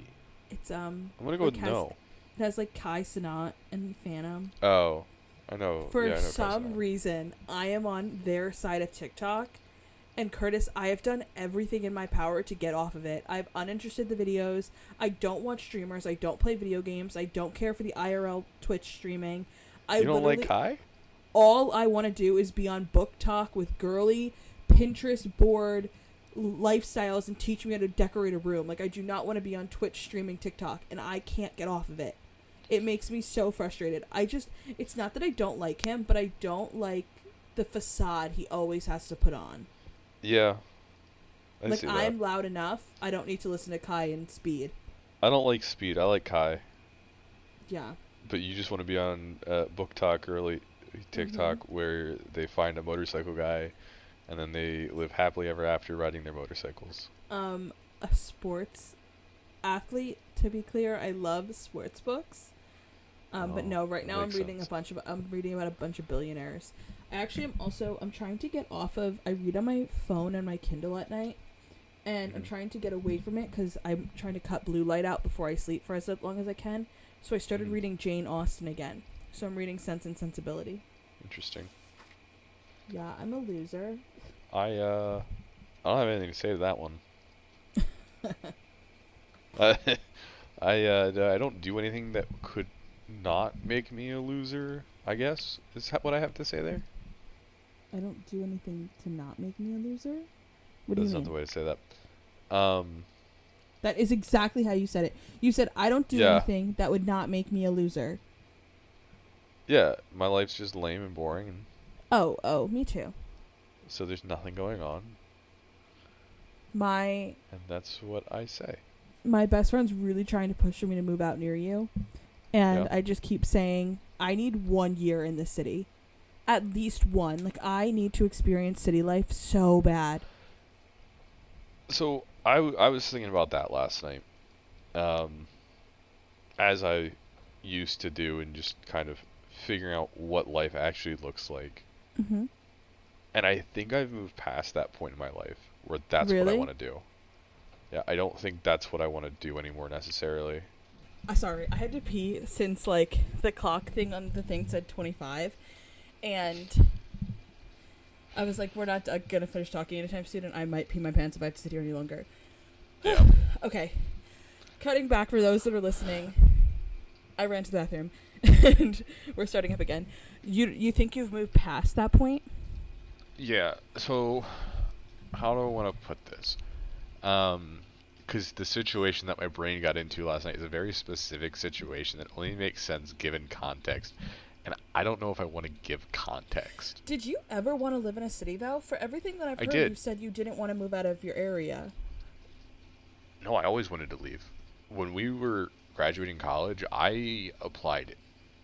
It's, I'm gonna go with no. It has, like, Kai Cenat and Phantom. Oh, I know. For I know some reason, I am on their side of TikTok. And Curtis, I have done everything in my power to get off of it. I've uninterested the videos. I don't watch streamers. I don't play video games. I don't care for the IRL Twitch streaming. You don't like Kai? All I want to do is be on Book Talk with girly, Pinterest board, lifestyles and teach me how to decorate a room. Like, I do not want to be on Twitch streaming TikTok, and I can't get off of it. It makes me so frustrated. It's not that I don't like him, but I don't like the facade he always has to put on. Yeah. Like, I'm loud enough. I don't need to listen to Kai and Speed. I don't like Speed. I like Kai. Yeah. But you just want to be on Book Talk or like TikTok where they find a motorcycle guy and then they live happily ever after riding their motorcycles. A sports athlete, to be clear. I love sports books. But no, right now I'm reading about a bunch of billionaires. I'm trying to get off of, I read on my phone and my Kindle at night, and I'm trying to get away from it because I'm trying to cut blue light out before I sleep for as long as I can. So I started reading Jane Austen again. So I'm reading Sense and Sensibility. Interesting. Yeah, I'm a loser. I don't have anything to say to that one. I don't do anything that could not make me a loser, I guess, is what I have to say there. I don't do anything to not make me a loser? What do you mean? That's not the way to say that. That is exactly how you said it. You said, I don't do anything that would not make me a loser. Yeah, my life's just lame and boring. And oh, me too. So there's nothing going on. And that's what I say. My best friend's really trying to push me to move out near you. And I just keep saying, I need 1 year in the city. At least one. Like, I need to experience city life so bad. So, I was thinking about that last night. As I used to do, and just kind of figuring out what life actually looks like. Mm-hmm. And I think I've moved past that point in my life where that's what I want to do. Yeah, I don't think that's what I want to do anymore necessarily. Sorry, I had to pee since, like, the clock thing on the thing said 25. And I was like, we're not going to finish talking anytime soon, and I might pee my pants if I have to sit here any longer. Yeah. Okay. Cutting back for those that are listening. I ran to the bathroom, and we're starting up again. You think you've moved past that point? Yeah, so how do I want to put this? Because the situation that my brain got into last night is a very specific situation that only makes sense given context. And I don't know if I want to give context. Did you ever want to live in a city, though? For everything that I've heard, you said you didn't want to move out of your area. No, I always wanted to leave. When we were graduating college, I applied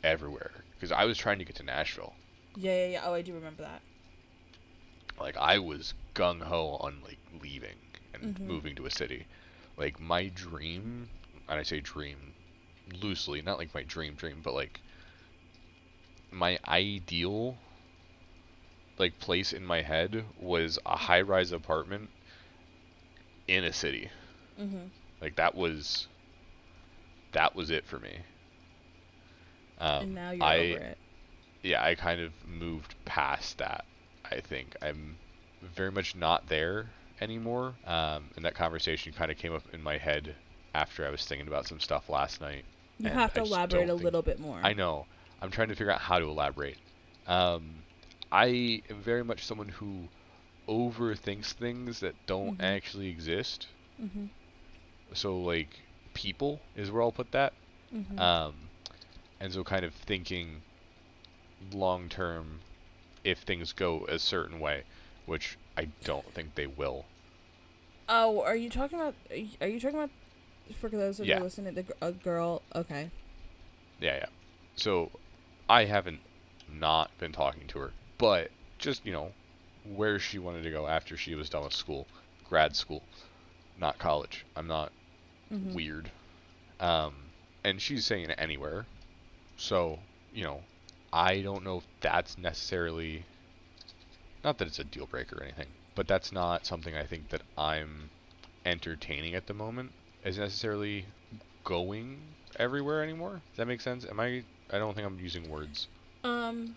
everywhere because I was trying to get to Nashville. Yeah. Oh, I do remember that. Like, I was gung-ho on, like, leaving and moving to a city. Like, my dream, and I say dream loosely, not like my dream, but, like, my ideal, like, place in my head was a high-rise apartment in a city. Mm-hmm. Like, that was it for me. And now you're over it. Yeah, I kind of moved past that, I think. I'm very much not there anymore. And that conversation kind of came up in my head after I was thinking about some stuff last night. You have to elaborate a little bit more. I know. I'm trying to figure out how to elaborate. I am very much someone who overthinks things that don't actually exist. Mm-hmm. So, like, people is where I'll put that. Mm-hmm. And so kind of thinking long term if things go a certain way, which I don't think they will. Oh, are you talking about for those who are listening, a girl? Okay. Yeah. So I haven't not been talking to her, but just, where she wanted to go after she was done with school, grad school, not college. I'm not weird. And she's saying anywhere. So, I don't know if that's necessarily, not that it's a deal breaker or anything, but that's not something I think that I'm entertaining at the moment, is necessarily going everywhere anymore. Does that make sense? I don't think I'm using words. I'm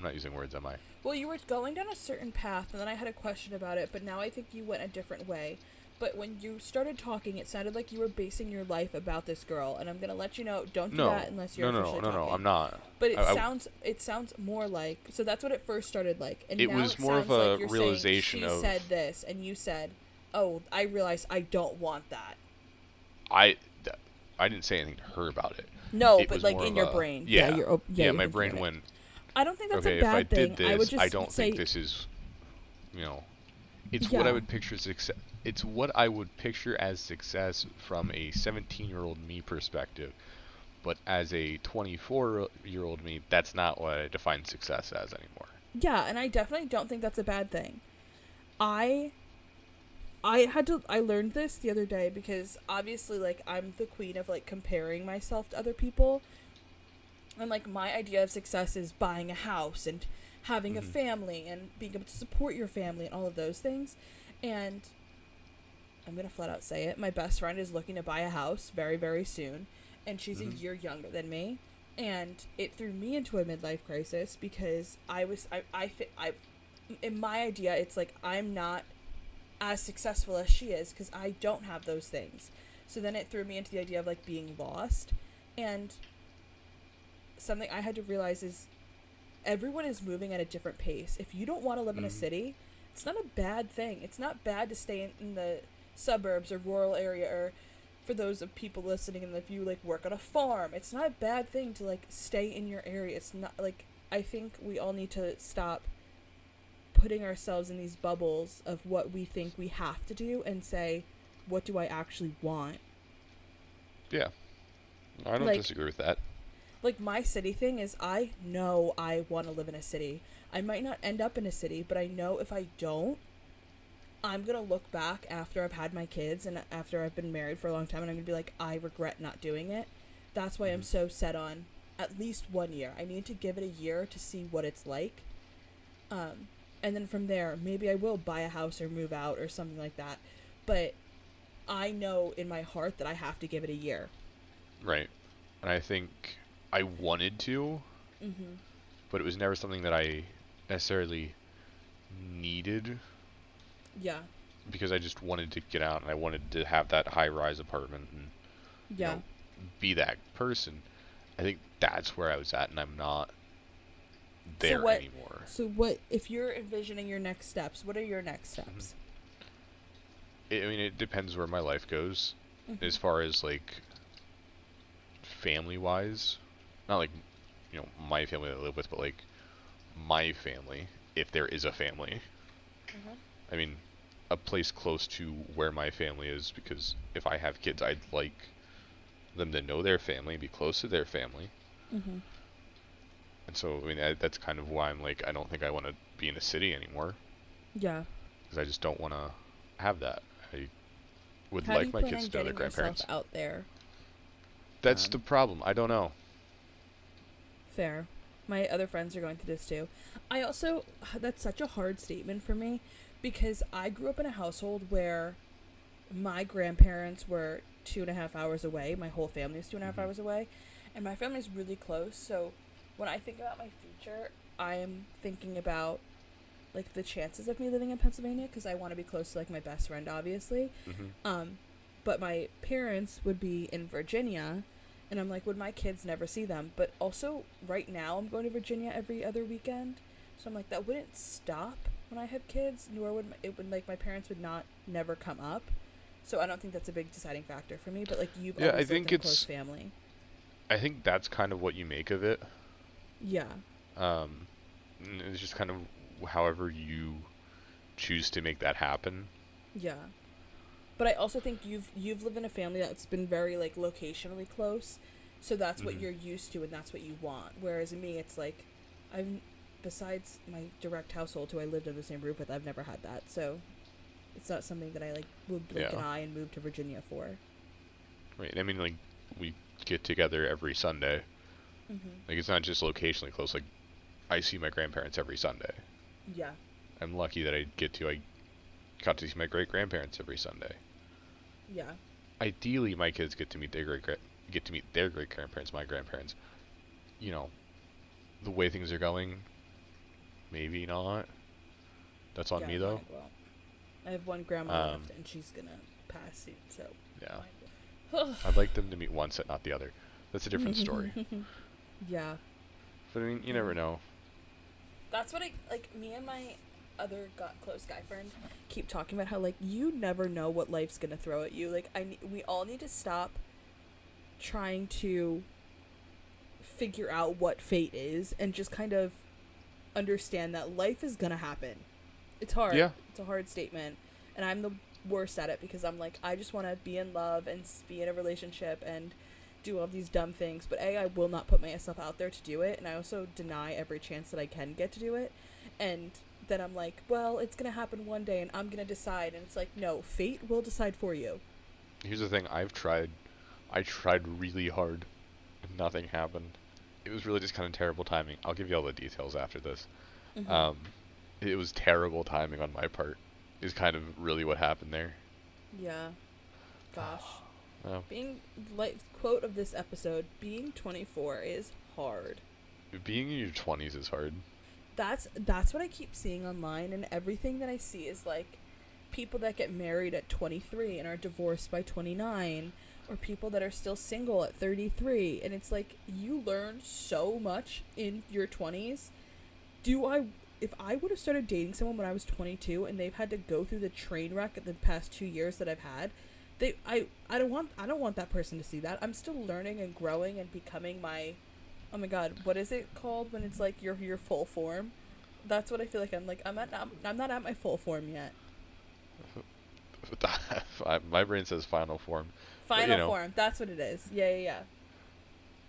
not using words, am I? Well, you were going down a certain path, and then I had a question about it, but now I think you went a different way. But when you started talking, it sounded like you were basing your life about this girl, and I'm gonna let you know, don't do that unless you're officially talking. No, I'm not. But it sounds more like, so that's what it first started like, and it now was it more sounds of a like you're realization saying, she said this, and you said, oh, I realized I don't want that. I I didn't say anything to her about it. No, It but was like more in of your a brain, yeah, yeah, you're my thinking of brain it. went, I don't think that's a okay, if I bad did thing. I would this, I just don't think say, this is, you know, it's what I yeah, would picture as success. It's what I would picture as success from a 17-year-old me perspective. But as a 24-year-old me, that's not what I define success as anymore. yeah, and I definitely don't think that's a bad thing. I I learned this the other day because obviously like I'm the queen of like comparing myself to other people, and like my idea of success is buying a house and having a Hmm. family and being able to support your family and all of those things. And I'm gonna flat out say it, my best friend is looking to buy a house very, very soon, and she's a Hmm. year younger than me. And it threw me into a midlife crisis because I in my idea it's like I'm not as successful as she is because I don't have those things. So then it threw me into the idea of like being lost. And something I had to realize is everyone is moving at a different pace. If you don't want to live in a Hmm. city, it's not a bad thing. It's not bad to stay in the suburbs or rural area, or for those of people listening, and if you like work on a farm, it's not a bad thing to like stay in your area. It's not like, I think we all need to stop putting ourselves in these bubbles of what we think we have to do and say, what do I actually want? Yeah, I don't Like disagree with that. like my city thing is I know I want to live in a city. I might not end up in a city, but I know if I don't, I'm going to look back after I've had my kids and after I've been married for a long time, and I'm going to be like, I regret not doing it. That's why I'm Hmm. so set on at least 1 year. I need to give it a year to see what it's like. Um, and then from there, maybe I will buy a house or move out or something like that. But I know in my heart that I have to give it a year. Right. And I think I wanted to, Mm-hmm. but it was never something that I necessarily needed Yeah. because I just wanted to get out and I wanted to have that high-rise apartment and, you Yeah. know, be that person. I think that's where I was at, and I'm not So there what anymore. so what if you're envisioning your next steps, what are your next Mhm. steps? I mean, it depends where my life goes Mm-hmm. as far as like family-wise. Not like, my family that I live with, but like my family, if there is a family. Mm-hmm. I mean, a place close to where my family is, because if I have kids, I'd like them to know their family, be close to their family. Mm-hmm. And so, I mean, that's kind of why I'm like, I don't think I want to be in a city anymore, Yeah. because I just don't want to have that. I would How do you like my plan kids on to know their getting yourself grandparents. out there? That's the problem. I don't know. Fair. My other friends are going through this too. I also, that's such a hard statement for me because I grew up in a household where my grandparents were 2.5 hours away. My whole family is 2.5 Hmm. hours away. And my family's really close. So when I think about my future, I am thinking about like the chances of me living in Pennsylvania because I want to be close to like my best friend, obviously. Hmm. Um, but my parents would be in Virginia, and I'm like, would my kids never see them? But also, right now, I'm going to Virginia every other weekend, so I'm like, that wouldn't stop when I have kids. Nor would it would like my parents would not never come up. So I don't think that's a big deciding factor for me. But like you've Yeah, always lived in a close family. I think that's kind of what you make of it. Yeah, Um, it's just kind of however you choose to make that happen. yeah. But I also think you've lived in a family that's been very like locationally close, so that's what Hmm. you're used to and that's what you want. Whereas me, it's like, I've besides my direct household who I lived in the same roof with, I've never had that. So it's not something that I like would blink an Yeah. eye and move to Virginia for. Right. I mean, like, we get together every Sunday. Mm-hmm. Like, it's not just locationally close. Like, I see my grandparents every Sunday. Yeah, I'm lucky that I got to see my great grandparents every Sunday. yeah, Ideally, my kids get to meet their great grandparents, my grandparents. You know, the way things are going, maybe not. That's on yeah. me though. Well, I have one grandma Um, left, and she's gonna pass soon. So yeah. mine I'd like them to meet one set, not the other. That's a different story. will. Yeah. But I mean, you never know. That's what I like. Me and my other close guy friend keep talking about how like you never know what life's gonna throw at you. Like we all need to stop trying to figure out what fate is and just kind of understand that life is gonna happen. It's hard. Yeah. It's a hard statement, and I'm the worst at it because I'm like I just want to be in love and be in a relationship and do all these dumb things, but I will not put myself out there to do it, and I also deny every chance that I can get to do it, and then I'm like, well, it's gonna happen one day and I'm gonna decide, and it's like, no, fate will decide for you. Here's the thing, I tried really hard and nothing happened. It was really just kind of terrible timing. I'll give you all the details after this. Mm-hmm. It was terrible timing on my part is kind of really what happened there. Yeah. Gosh. Oh. Being, like, quote of this episode, being 24 is hard. Being in your 20s is hard. That's what I keep seeing online, and everything that I see is, like, people that get married at 23 and are divorced by 29, or people that are still single at 33, and it's like, you learn so much in your 20s. If I would have started dating someone when I was 22 and they've had to go through the train wreck of the past 2 years that I've had, I don't want that person to see that. I'm still learning and growing and becoming my, oh my god, what is it called when it's like your full form? That's what I feel like I'm like. I'm not at my full form yet. My brain says final form. Final form. That's what it is. Yeah.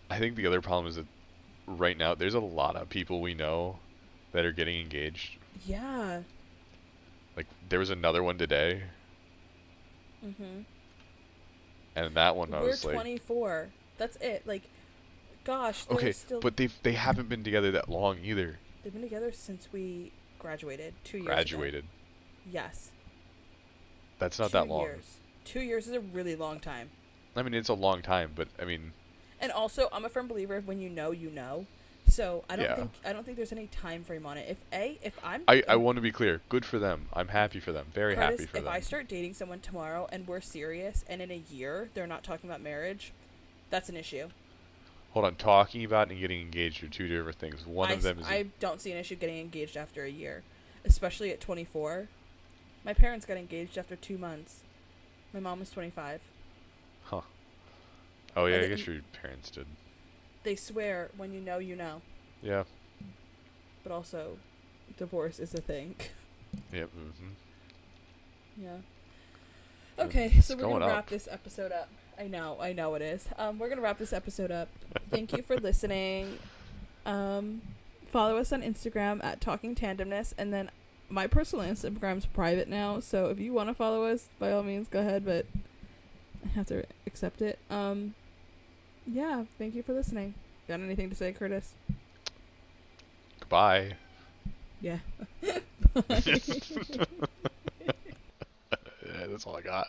I think the other problem is that right now there's a lot of people we know that are getting engaged. Yeah. Like there was another one today. Mhm. And that one I We're was 24. That's it. Like, gosh. Okay, still... but they haven't been together that long either. They've been together since we graduated 2 years Graduated. ago. Yes. That's not 2 that long. years. 2 years is a really long time. I mean, it's a long time, but I mean. And also, I'm a firm believer of when you know, you know. So I don't think there's any time frame on it. I want to be clear. Good for them. I'm happy for them. Very Curtis, happy for them. If I start dating someone tomorrow and we're serious, and in a year they're not talking about marriage, that's an issue. Hold on. Talking about and getting engaged are two different things. One of them is. I don't see an issue getting engaged after a year, especially at 24. My parents got engaged after 2 months. My mom was 25. Huh. Oh yeah, I guess your parents did. They swear when you know, you know. Yeah. But also, divorce is a thing. Yep. Mm-hmm. Yeah. Okay, so we're going to wrap this episode up. I know it is. We're going to wrap this episode up. Thank you for listening. Follow us on Instagram at Talking Tandomness, and then my personal Instagram's private now, so if you want to follow us, by all means, go ahead, but I have to accept it. Yeah, thank you for listening. Got anything to say, Curtis? Goodbye. Yeah. Yeah, that's all I got.